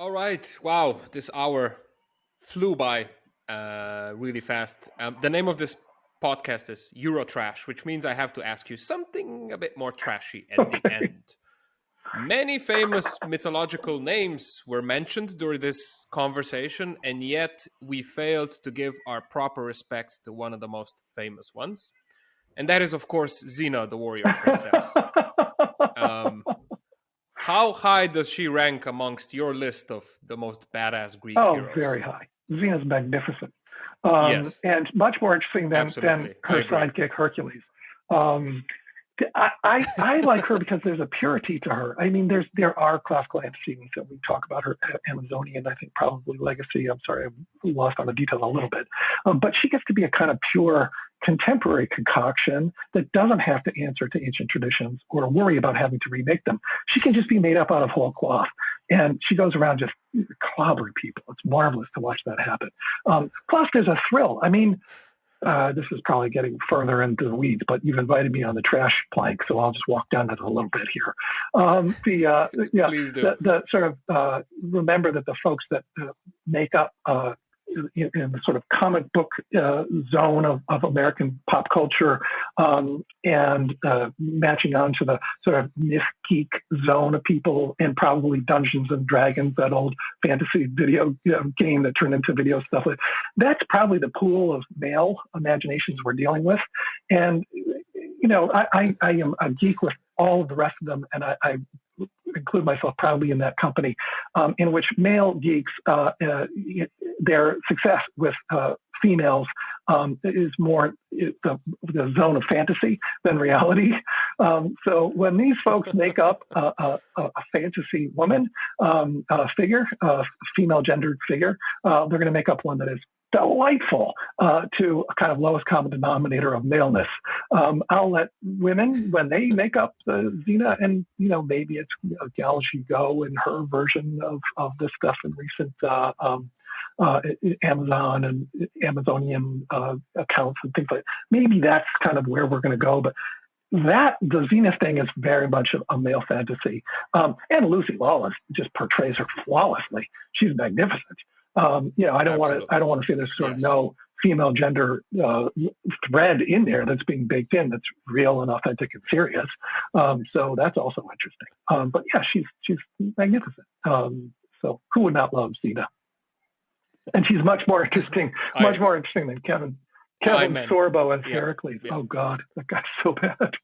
All right. Wow, this hour flew by really fast. The name of this podcast is Eurotrash, which means I have to ask you something a bit more trashy at the Okay. end. Many famous mythological names were mentioned during this conversation, and yet we failed to give our proper respect to one of the most famous ones. And that is, of course, Xena, the warrior princess. How high does she rank amongst your list of the most badass Greek Oh, heroes? very high. Xena's magnificent. Yes. And much more interesting than Absolutely. I her agree. sidekick Hercules. I like her because there's a purity to her. I mean, there are classical antecedents that we talk about her Amazonian, I think probably legacy. I'm sorry, I'm lost on the details a little bit. But she gets to be a kind of pure contemporary concoction that doesn't have to answer to ancient traditions or worry about having to remake them. She can just be made up out of whole cloth. And she goes around just clobbering people. It's marvelous to watch that happen. Plus, there's a thrill. I mean, this is probably getting further into the weeds, but you've invited me on the trash plank, so I'll just walk down it a little bit here. Please do. The sort of remember that the folks that make up in the sort of comic book zone of American pop culture and matching on to the sort of myth geek zone of people and probably Dungeons and Dragons, that old fantasy video game that turned into video stuff. That's probably the pool of male imaginations we're dealing with. And, I am a geek with all of the rest of them, and I include myself proudly in that company, in which male geeks, their success with females is more the zone of fantasy than reality. So when these folks make up a fantasy woman figure, a female gendered figure, they're going to make up one that is delightful to a kind of lowest common denominator of maleness. I'll let women, when they make up the Xena, and maybe it's Gal Go in her version of this stuff in recent Amazon and Amazonian accounts and things like that. Maybe that's kind of where we're going to go, but the Xena thing is very much a male fantasy. And Lucy Lawless just portrays her flawlessly. She's magnificent. I don't want to say there's sort of no female gender thread in there that's being baked in that's real and authentic and serious. So that's also interesting. But yeah, she's magnificent. So who would not love Xena? And she's much more interesting than Kevin Sorbo and Pericles. Yeah. Oh God, that guy's so bad.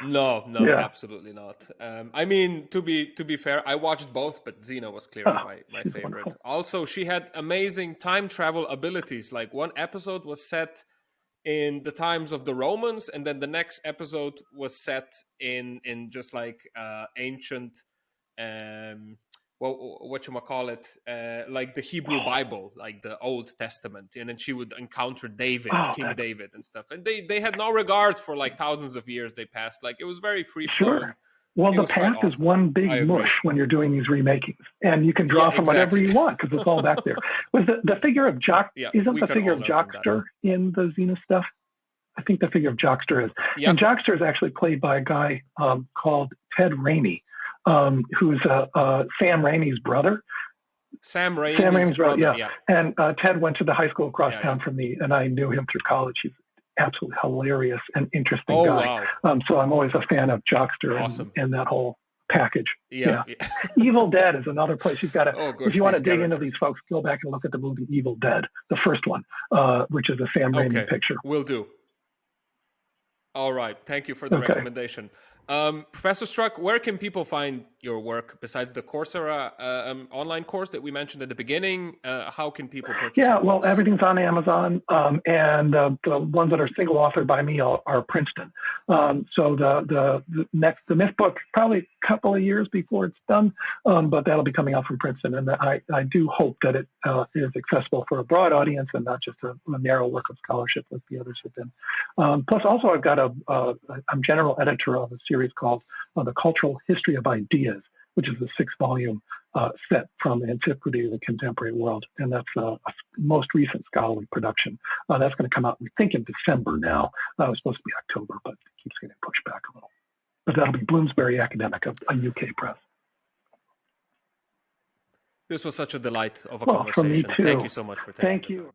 No, absolutely not. I mean, to be fair, I watched both, but Xena was clearly my favorite. Wonderful. Also, she had amazing time travel abilities. Like one episode was set in the times of the Romans, and then the next episode was set in just like ancient, whatchamacallit, like the Hebrew Bible, like the Old Testament. And then she would encounter David, King David and stuff. And they had no regard for like thousands of years they passed. Like it was very free flowing. Sure. Well, the past is one big mush when you're doing these remakings. And you can draw from whatever you want because it's all back there. Was the figure of isn't the figure of Jockster in the Xena stuff? I think the figure of Jockster is. Yep. And Jockster is actually played by a guy called Ted Raimi. Who's Sam Raimi's brother. Sam Raimi's brother, yeah. And Ted went to the high school across town from me, and I knew him through college. He's absolutely hilarious and interesting guy. Wow. So I'm always a fan of Jockster and that whole package. Yeah. Evil Dead is another place you've got to, if you want to dig into these folks, go back and look at the movie Evil Dead, the first one, which is a Sam Raimi picture. Will do. All right. Thank you for the recommendation. Professor Struck, where can people find your work besides the Coursera online course that we mentioned at the beginning? How can people purchase it? Well, everything's on Amazon, and the ones that are single authored by me are Princeton. So the Myth book, probably a couple of years before it's done, but that'll be coming out from Princeton. And I do hope that it is accessible for a broad audience and not just a narrow work of scholarship like the others have been. Plus, also, I've got I'm general editor of a series called The Cultural History of Ideas, which is a 6-volume set from antiquity to the contemporary world. And that's a most recent scholarly production. That's going to come out, we think, in December now. It was supposed to be October, but it keeps getting pushed back a little. But that'll be Bloomsbury Academic, a UK press. This was such a delight of a Well, for me conversation. too. Thank you so much for taking Thank the you. time.